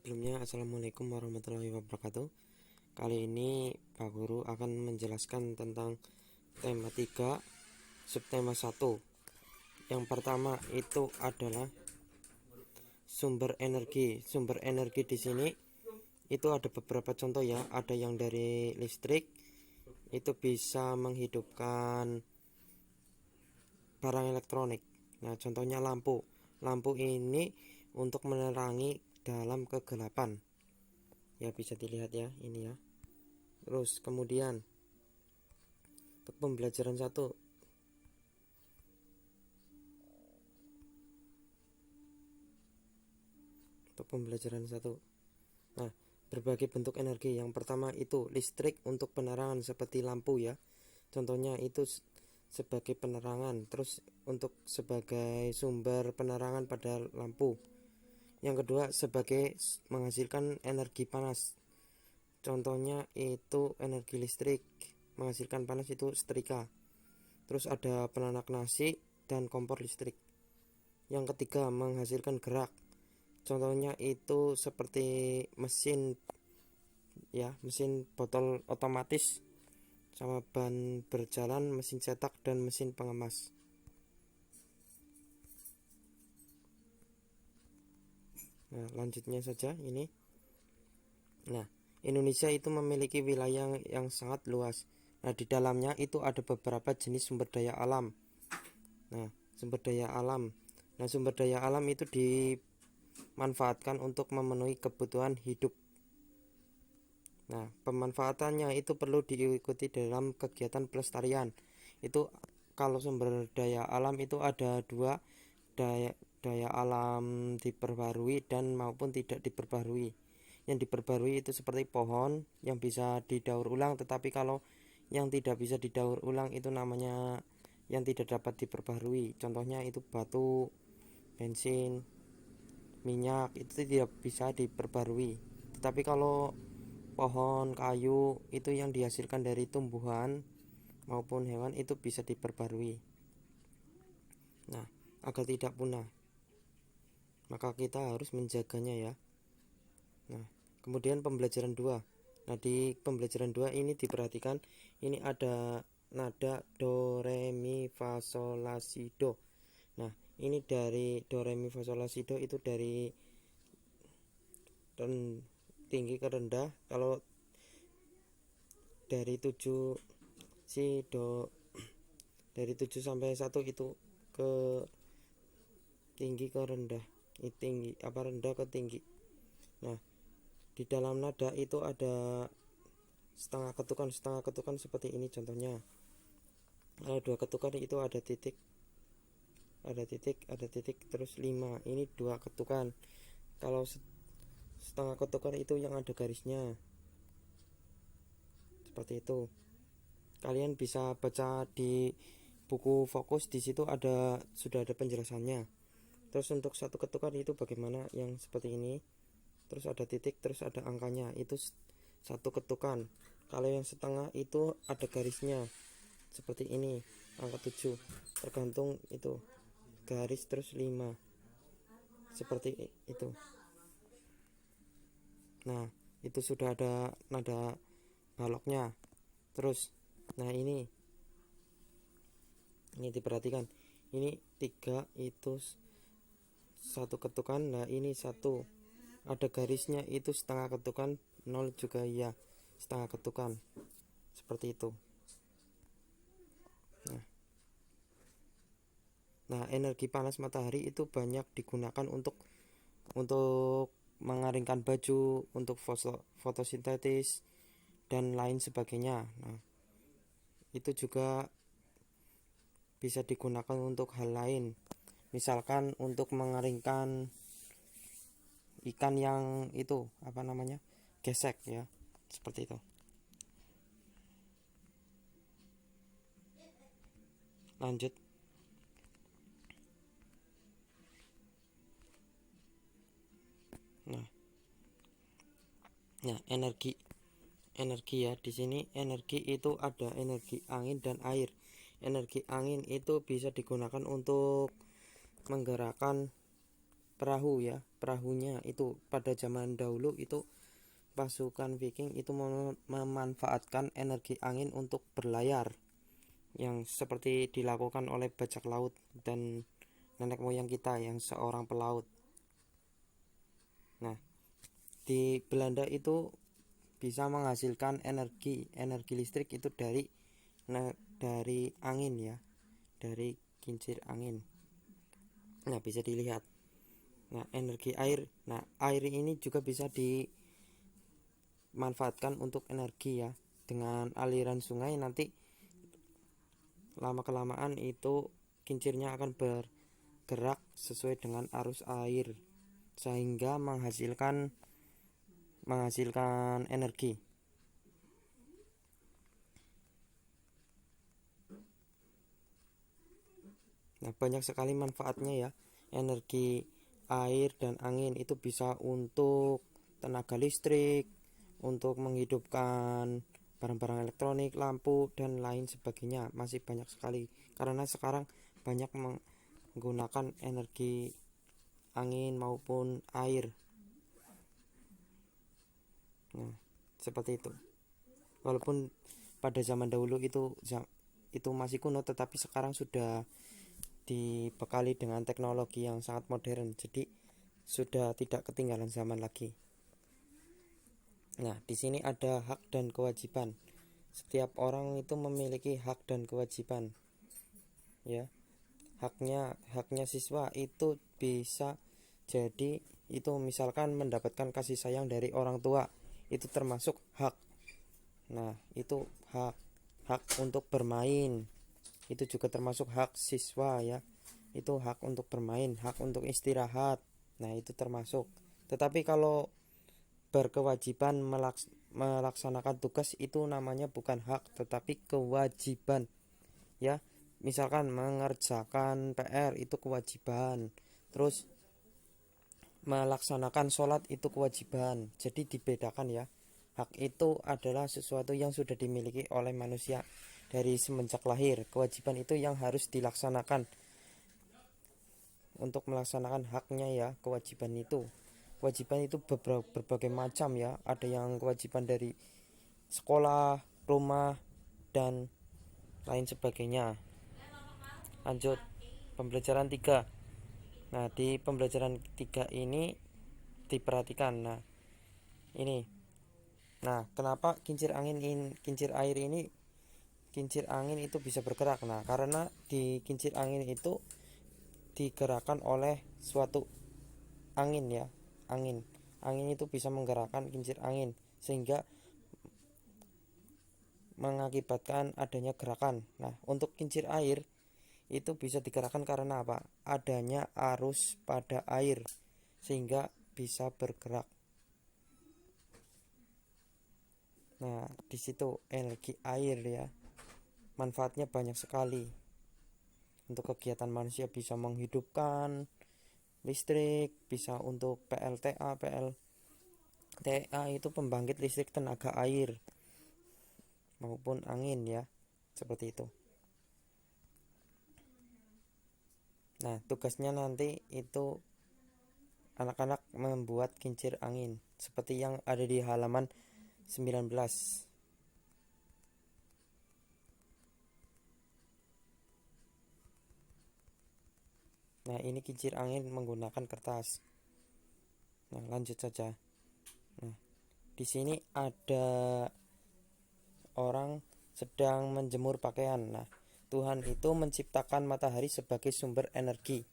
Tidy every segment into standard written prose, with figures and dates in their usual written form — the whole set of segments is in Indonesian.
Sebelumnya, Assalamualaikum warahmatullahi wabarakatuh. Kali ini Pak Guru akan menjelaskan tentang tema 3 subtema 1. Yang pertama itu adalah sumber energi. Sumber energi di sini itu ada beberapa contoh ya. Ada yang dari listrik, itu bisa menghidupkan barang elektronik. Nah, contohnya lampu. Lampu ini untuk menerangi dalam kegelapan. Ya, bisa dilihat ya, ini ya. Terus kemudian untuk pembelajaran 1, nah, berbagai bentuk energi. Yang pertama itu listrik untuk penerangan seperti lampu ya, contohnya itu sebagai penerangan, terus untuk sebagai sumber penerangan pada lampu. Yang kedua sebagai menghasilkan energi panas, contohnya itu energi listrik menghasilkan panas itu setrika. Terus ada penanak nasi dan kompor listrik. Yang ketiga menghasilkan gerak, contohnya itu seperti mesin ya, mesin botol otomatis sama ban berjalan, mesin cetak dan mesin pengemas. Nah, lanjutnya saja ini. Nah, Indonesia itu memiliki wilayah yang sangat luas. Nah, di dalamnya itu ada beberapa jenis sumber daya alam. Nah, sumber daya alam. Nah, sumber daya alam itu dimanfaatkan untuk memenuhi kebutuhan hidup. Nah, pemanfaatannya itu perlu diikuti dalam kegiatan pelestarian. Itu kalau sumber daya alam itu ada dua, daya alam diperbarui dan maupun tidak diperbarui. Yang diperbarui itu seperti pohon yang bisa didaur ulang, tetapi kalau yang tidak bisa didaur ulang itu namanya yang tidak dapat diperbarui. Contohnya itu batu, bensin, minyak, itu tidak bisa diperbarui. Tetapi kalau pohon, kayu itu yang dihasilkan dari tumbuhan maupun hewan itu bisa diperbarui. Nah, agar tidak punah, maka kita harus menjaganya ya. Nah, kemudian pembelajaran 2. Nah, di pembelajaran 2 ini diperhatikan, ini ada nada do re mi fa sol la si do. Nah, ini dari do re mi fa sol la si do itu dari tinggi ke rendah. Kalau dari 7 si do, dari 7 sampai 1 itu ke tinggi ke rendah, tinggi apa rendah ke tinggi. Nah, di dalam nada itu ada setengah ketukan seperti ini contohnya. Kalau 2 ketukan itu ada titik, ada titik terus 5, ini 2 ketukan. Kalau setengah ketukan itu yang ada garisnya, seperti itu. Kalian bisa baca di buku fokus, di situ sudah ada penjelasannya. Terus untuk 1 ketukan itu bagaimana, yang seperti ini, terus ada titik, terus ada angkanya, itu 1 ketukan. Kalau yang setengah itu ada garisnya seperti ini, angka 7, tergantung itu garis terus 5, seperti itu. Nah, itu sudah ada nada baloknya. Terus nah ini diperhatikan, ini 3 itu 1 ketukan. Nah, ini 1 ada garisnya itu setengah ketukan, 0 juga ya setengah ketukan, seperti itu. Nah, energi panas matahari itu banyak digunakan untuk mengeringkan baju, untuk fotosintesis dan lain sebagainya. Nah, itu juga bisa digunakan untuk hal lain, misalkan untuk mengeringkan ikan yang itu apa namanya, gesek ya, seperti itu. Lanjut. Nah, energi ya, di sini energi itu ada energi angin dan air. Energi angin itu bisa digunakan untuk menggerakkan perahu ya, perahunya itu pada zaman dahulu itu pasukan Viking itu memanfaatkan energi angin untuk berlayar, yang seperti dilakukan oleh bajak laut dan nenek moyang kita yang seorang pelaut. Nah, di Belanda itu bisa menghasilkan energi listrik itu dari angin ya, dari kincir angin. Nah, bisa dilihat. Nah, energi air. Nah, air ini juga bisa dimanfaatkan untuk energi ya. Dengan aliran sungai nanti lama kelamaan itu kincirnya akan bergerak sesuai dengan arus air sehingga menghasilkan energi. Nah, banyak sekali manfaatnya ya. Energi air dan angin itu bisa untuk tenaga listrik, untuk menghidupkan barang-barang elektronik, lampu dan lain sebagainya. Masih banyak sekali karena sekarang banyak menggunakan energi angin maupun air. Nah, seperti itu. Walaupun pada zaman dahulu itu masih kuno, tetapi sekarang sudah dibekali dengan teknologi yang sangat modern, jadi sudah tidak ketinggalan zaman lagi. Nah, di sini ada hak dan kewajiban. Setiap orang itu memiliki hak dan kewajiban. Ya, haknya siswa itu bisa jadi itu misalkan mendapatkan kasih sayang dari orang tua, itu termasuk hak. Nah, itu hak untuk bermain itu juga termasuk hak siswa ya. Itu hak untuk bermain, hak untuk istirahat. Nah, itu termasuk. Tetapi kalau berkewajiban melaksanakan tugas itu namanya bukan hak tetapi kewajiban ya. Misalkan mengerjakan PR itu kewajiban. Terus melaksanakan sholat itu kewajiban. Jadi dibedakan ya. Hak itu adalah sesuatu yang sudah dimiliki oleh manusia dari semenjak lahir. Kewajiban itu yang harus dilaksanakan. Untuk melaksanakan haknya ya, kewajiban itu berbagai macam ya. Ada yang kewajiban dari sekolah, rumah, dan lain sebagainya. Lanjut pembelajaran 3. Nah, di pembelajaran 3 ini diperhatikan. Nah, ini. Nah, kenapa kincir angin itu bisa bergerak? Nah, karena di kincir angin itu digerakkan oleh suatu angin ya. Angin itu bisa menggerakkan kincir angin sehingga mengakibatkan adanya gerakan. Nah, untuk kincir air itu bisa digerakkan karena apa? Adanya arus pada air sehingga bisa bergerak. Nah, di situ energi air ya. Manfaatnya banyak sekali. Untuk kegiatan manusia bisa menghidupkan listrik, bisa untuk PLTA itu pembangkit listrik tenaga air maupun angin ya, seperti itu. Nah, tugasnya nanti itu anak-anak membuat kincir angin seperti yang ada di halaman 19. Nah, ini kincir angin menggunakan kertas. Nah, lanjut saja. Nah, di sini ada orang sedang menjemur pakaian. Nah, Tuhan itu menciptakan matahari sebagai sumber energi.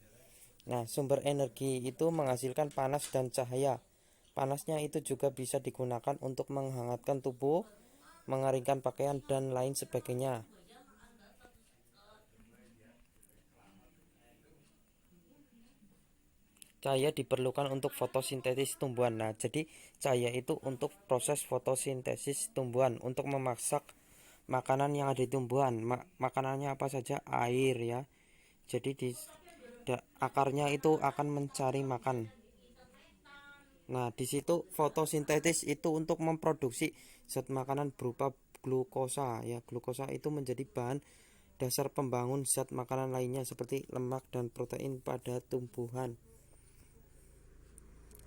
Nah, sumber energi itu menghasilkan panas dan cahaya. Panasnya itu juga bisa digunakan untuk menghangatkan tubuh, mengeringkan pakaian, dan lain sebagainya. Cahaya diperlukan untuk fotosintesis tumbuhan. Nah, jadi cahaya itu untuk proses fotosintesis tumbuhan untuk memasak makanan yang ada di tumbuhan. Makanannya apa saja? Air ya. Jadi akarnya itu akan mencari makan. Nah, di situ fotosintesis itu untuk memproduksi zat makanan berupa glukosa ya. Glukosa itu menjadi bahan dasar pembangun zat makanan lainnya seperti lemak dan protein pada tumbuhan.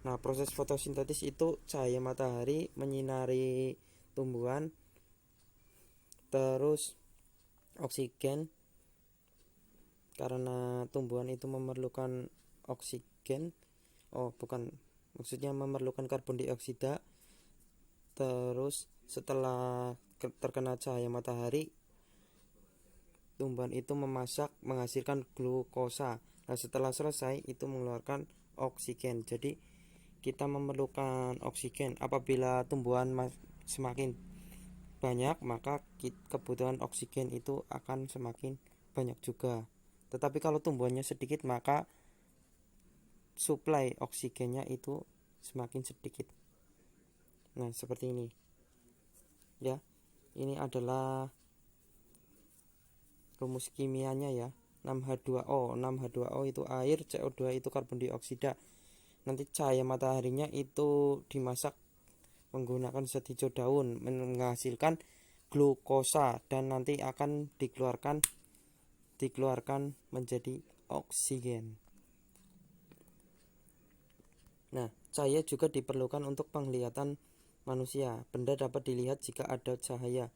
Nah, proses fotosintesis itu cahaya matahari menyinari tumbuhan, terus oksigen, karena tumbuhan itu memerlukan oksigen, maksudnya memerlukan karbon dioksida. Terus setelah terkena cahaya matahari, tumbuhan itu memasak menghasilkan glukosa. Nah, setelah selesai itu mengeluarkan oksigen. Jadi kita memerlukan oksigen. Apabila tumbuhan semakin banyak, maka kebutuhan oksigen itu akan semakin banyak juga. Tetapi kalau tumbuhannya sedikit, maka suplai oksigennya itu semakin sedikit. Nah, seperti ini ya. Ini adalah rumus kimianya ya. 6H2O. 6H2O itu air, CO2 itu karbon dioksida. Nanti cahaya mataharinya itu dimasak menggunakan zat hijau daun, menghasilkan glukosa, dan nanti akan dikeluarkan menjadi oksigen. Nah, cahaya juga diperlukan untuk penglihatan manusia. Benda dapat dilihat jika ada cahaya.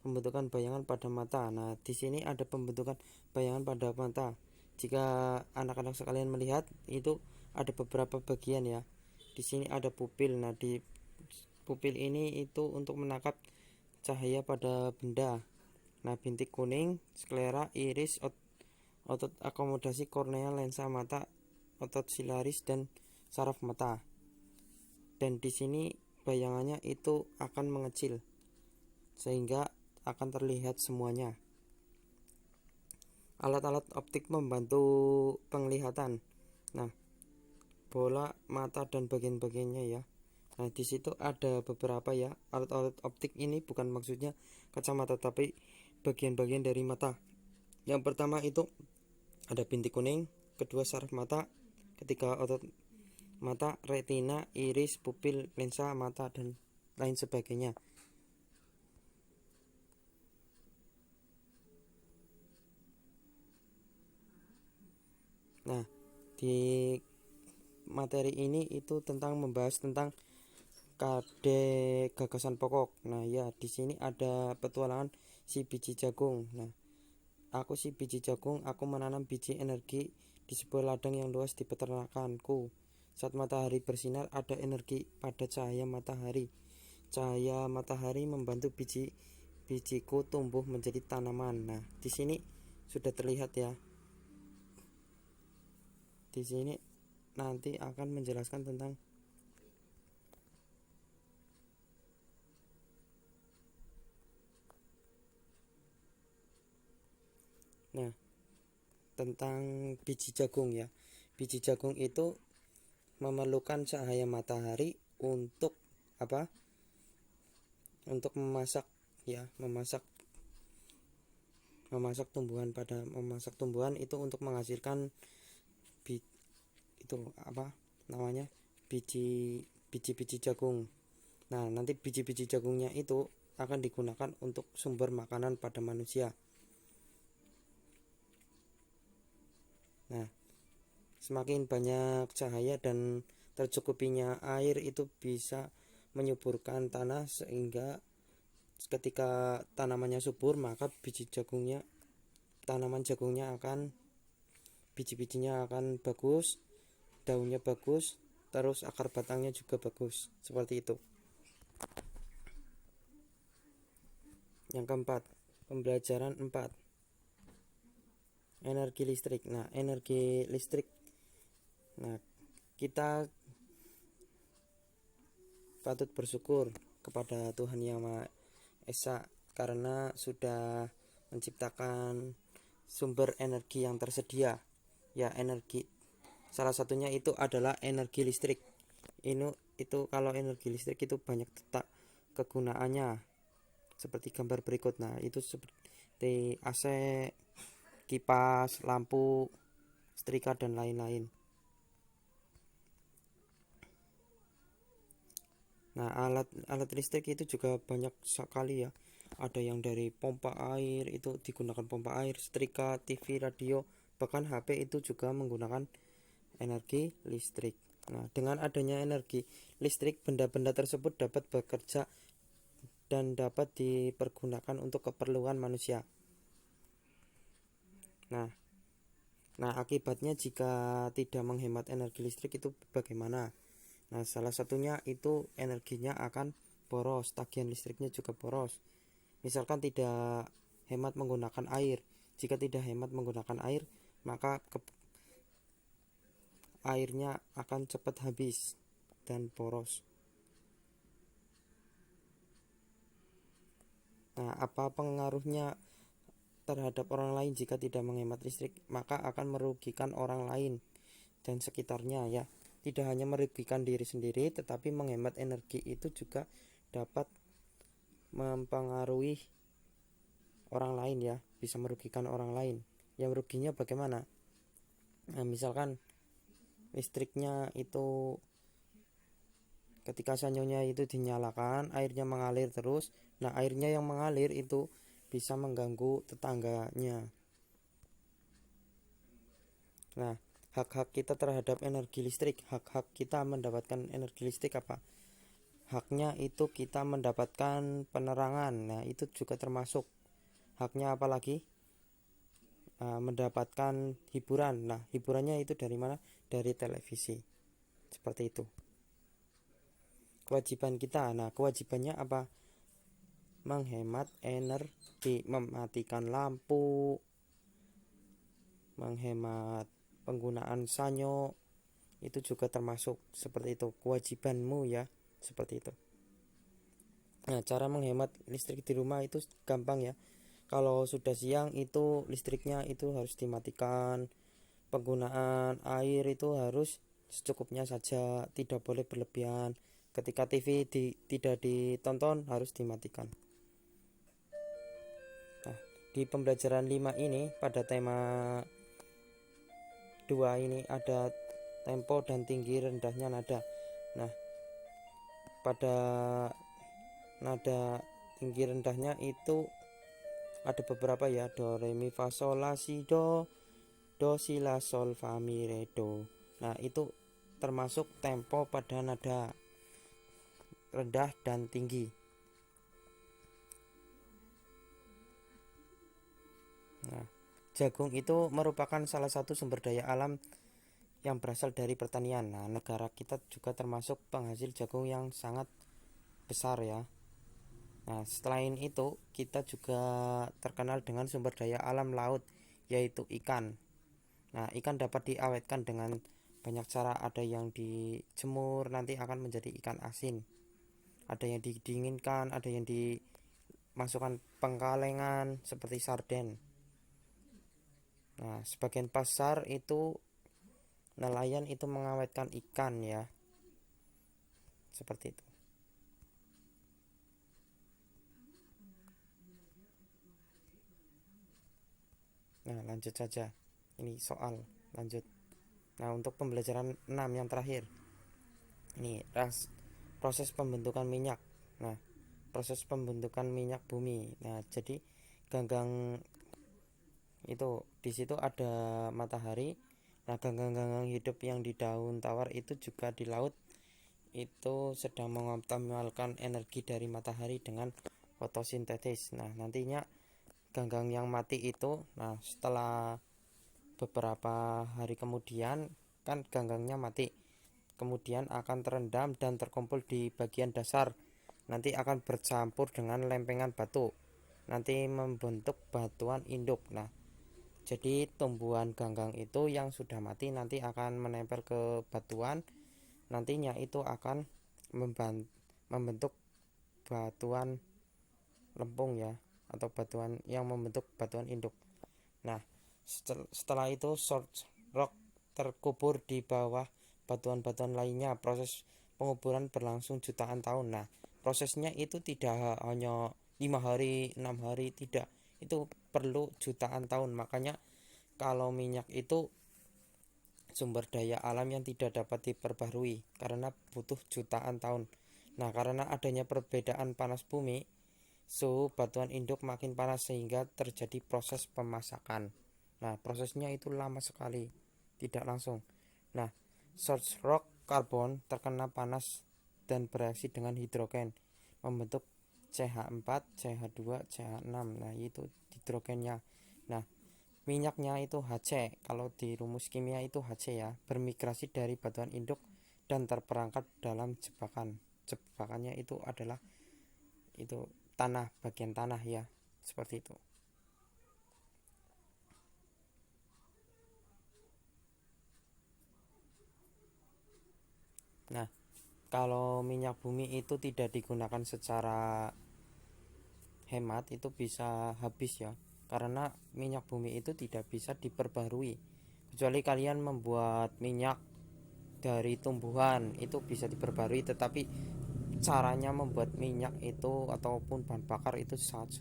Pembentukan bayangan pada mata. Nah, di sini ada pembentukan bayangan pada mata. Jika anak-anak sekalian melihat, itu ada beberapa bagian ya. Di sini ada pupil. Nah, di pupil ini itu untuk menangkap cahaya pada benda. Nah, bintik kuning, sklera, iris, otot akomodasi kornea, lensa mata, otot silaris, dan saraf mata. Dan di sini bayangannya itu akan mengecil sehingga akan terlihat semuanya. Alat-alat optik membantu penglihatan. Nah, bola, mata, dan bagian-bagiannya ya. Nah, di situ ada beberapa ya. Alat-alat optik ini bukan maksudnya kacamata, tapi bagian-bagian dari mata. Yang pertama itu ada bintik kuning, kedua saraf mata, ketiga otot mata, retina, iris, pupil, lensa mata, dan lain sebagainya. Nah, di materi ini itu membahas tentang KD gagasan pokok. Nah, ya, di sini ada petualangan si biji jagung. Nah, aku si biji jagung, aku menanam biji energi di sebuah ladang yang luas di peternakanku. Saat matahari bersinar, ada energi pada cahaya matahari. Cahaya matahari membantu bijiku tumbuh menjadi tanaman. Nah, di sini sudah terlihat ya. Di sini nanti akan menjelaskan tentang tentang biji jagung ya. Biji jagung itu memerlukan cahaya matahari untuk apa? Untuk memasak ya, memasak tumbuhan itu untuk menghasilkan itu apa namanya? biji jagung. Nah, nanti biji-biji jagungnya itu akan digunakan untuk sumber makanan pada manusia. Nah, semakin banyak cahaya dan tercukupinya air itu bisa menyuburkan tanah, sehingga ketika tanamannya subur, maka biji-bijinya akan bagus, daunnya bagus, terus akar batangnya juga bagus. Seperti itu. Yang keempat, pembelajaran 4, energi listrik. Nah, energi listrik, nah, kita patut bersyukur kepada Tuhan Yang Maha Esa karena sudah menciptakan sumber energi yang tersedia ya. Salah satunya itu adalah energi listrik. Itu kalau energi listrik itu banyak kegunaannya, seperti gambar berikut. Nah, itu seperti AC, kipas, lampu, setrika, dan lain-lain. Nah, alat listrik itu juga banyak sekali ya. Ada yang dari pompa air, itu digunakan pompa air, setrika, TV, radio, bahkan HP itu juga menggunakan energi listrik. Nah, dengan adanya energi listrik, benda-benda tersebut dapat bekerja dan dapat dipergunakan untuk keperluan manusia. Nah, akibatnya jika tidak menghemat energi listrik itu bagaimana? Nah, salah satunya itu energinya akan boros, tagihan listriknya juga boros. Misalkan tidak hemat menggunakan air. Jika tidak hemat menggunakan air, maka airnya akan cepat habis dan boros. Nah, apa pengaruhnya terhadap orang lain jika tidak menghemat listrik? Maka akan merugikan orang lain dan sekitarnya ya. Tidak hanya merugikan diri sendiri, tetapi menghemat energi itu juga dapat mempengaruhi orang lain ya, bisa merugikan orang lain. Yang ruginya bagaimana? Nah, misalkan listriknya itu ketika sanyonya itu dinyalakan, airnya mengalir terus. Nah, airnya yang mengalir itu bisa mengganggu tetangganya. Nah, hak-hak kita terhadap energi listrik, hak-hak kita mendapatkan energi listrik apa? Haknya itu kita mendapatkan penerangan. Nah, itu juga termasuk haknya. Apalagi mendapatkan hiburan. Nah, hiburannya itu dari mana? Dari televisi. Seperti itu. Kewajiban kita. Nah, kewajibannya apa? Menghemat energi, mematikan lampu, menghemat penggunaan sanyo, itu juga termasuk seperti itu. Kewajibanmu ya, seperti itu. Nah, cara menghemat listrik di rumah itu gampang ya. Kalau sudah siang itu listriknya itu harus dimatikan. Penggunaan air itu harus secukupnya saja, tidak boleh berlebihan. Ketika TV tidak ditonton harus dimatikan. Nah, di pembelajaran 5 ini pada tema 2 ini ada tempo dan tinggi rendahnya nada. Nah, pada nada tinggi rendahnya itu ada beberapa ya, do re mi fa sol la si do si la sol fa mi re do. Nah, itu termasuk tempo pada nada rendah dan tinggi. Nah, jagung itu merupakan salah satu sumber daya alam yang berasal dari pertanian. Nah, negara kita juga termasuk penghasil jagung yang sangat besar ya. Nah, selain itu kita juga terkenal dengan sumber daya alam laut, yaitu ikan. Nah, ikan dapat diawetkan dengan banyak cara. Ada yang dijemur, nanti akan menjadi ikan asin. Ada yang didinginkan, ada yang dimasukkan pengkalengan seperti sarden. Nah, sebagian pasar itu nelayan itu mengawetkan ikan ya. Seperti itu. Nah, lanjut saja. Ini soal lanjut. Nah, untuk pembelajaran 6 yang terakhir. Ini proses pembentukan minyak. Nah, proses pembentukan minyak bumi. Nah, jadi ganggang itu di situ ada matahari. Nah, ganggang-ganggang hidup yang di daun tawar itu juga di laut itu sedang mengoptimalkan energi dari matahari dengan fotosintesis. Nah, nantinya ganggang yang mati itu, nah setelah beberapa hari kemudian kan ganggangnya mati, kemudian akan terendam dan terkumpul di bagian dasar, nanti akan bercampur dengan lempengan batu, nanti membentuk batuan induk. Nah, jadi tumbuhan ganggang itu yang sudah mati nanti akan menempel ke batuan, nantinya itu akan membentuk batuan lempung ya, atau batuan yang membentuk batuan induk. Nah, setelah itu short rock terkubur di bawah batuan-batuan lainnya. Proses penguburan berlangsung jutaan tahun. Nah, prosesnya itu tidak hanya 5 hari, 6 hari, tidak. Itu perlu jutaan tahun. Makanya kalau minyak itu sumber daya alam yang tidak dapat diperbarui karena butuh jutaan tahun. Nah, karena adanya perbedaan panas bumi, suhu batuan induk makin panas sehingga terjadi proses pemasakan. Nah, prosesnya itu lama sekali, tidak langsung. Nah, short rock karbon terkena panas dan bereaksi dengan hidrogen membentuk CH4, CH2, CH6. Nah, itu hidrogennya. Nah, minyaknya itu HC. Kalau di rumus kimia itu HC ya, bermigrasi dari batuan induk dan terperangkap dalam jebakan. Jebakannya itu adalah itu tanah, bagian tanah ya, seperti itu. Nah, kalau minyak bumi itu tidak digunakan secara hemat itu bisa habis ya, karena minyak bumi itu tidak bisa diperbarui kecuali kalian membuat minyak dari tumbuhan, itu bisa diperbarui, tetapi caranya membuat minyak itu ataupun bahan bakar itu sangat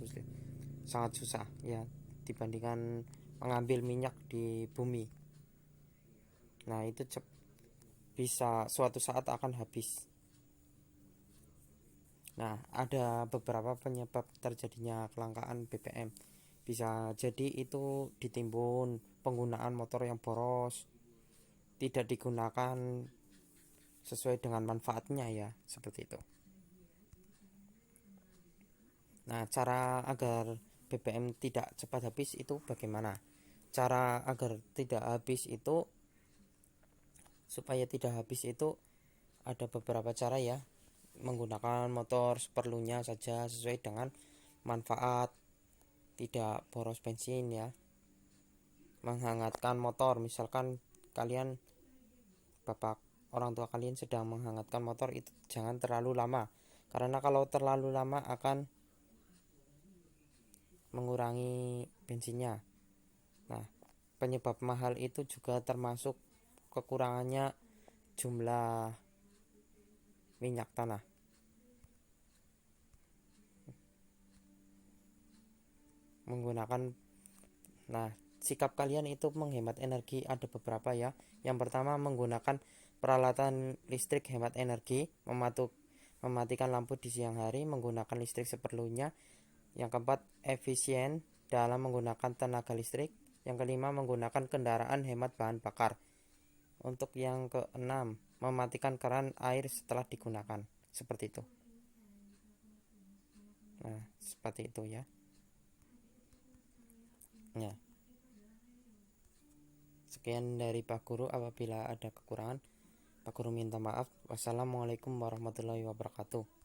susah ya dibandingkan mengambil minyak di bumi. Nah, itu bisa suatu saat akan habis. Nah, ada beberapa penyebab terjadinya kelangkaan BBM. Bisa jadi itu ditimbun penggunaan motor yang boros, tidak digunakan sesuai dengan manfaatnya ya, seperti itu. Nah, cara agar BBM tidak cepat habis itu bagaimana? Cara agar tidak habis itu, supaya tidak habis itu ada beberapa cara ya. Menggunakan motor seperlunya saja sesuai dengan manfaat, tidak boros bensin ya. Menghangatkan motor, misalkan kalian bapak orang tua kalian sedang menghangatkan motor, itu jangan terlalu lama, karena kalau terlalu lama akan mengurangi bensinnya. Nah, penyebab mahal itu juga termasuk kekurangannya jumlah minyak tanah. Menggunakan, nah, sikap kalian itu menghemat energi ada beberapa ya. Yang pertama, menggunakan peralatan listrik hemat energi, mematikan lampu di siang hari, menggunakan listrik seperlunya. Yang keempat, efisien dalam menggunakan tenaga listrik. Yang kelima, menggunakan kendaraan hemat bahan bakar. Untuk yang keenam, mematikan keran air setelah digunakan. Seperti itu. Nah, seperti itu ya. Ya. Sekian dari Pak Guru, apabila ada kekurangan Pak Guru minta maaf. Wassalamualaikum warahmatullahi wabarakatuh.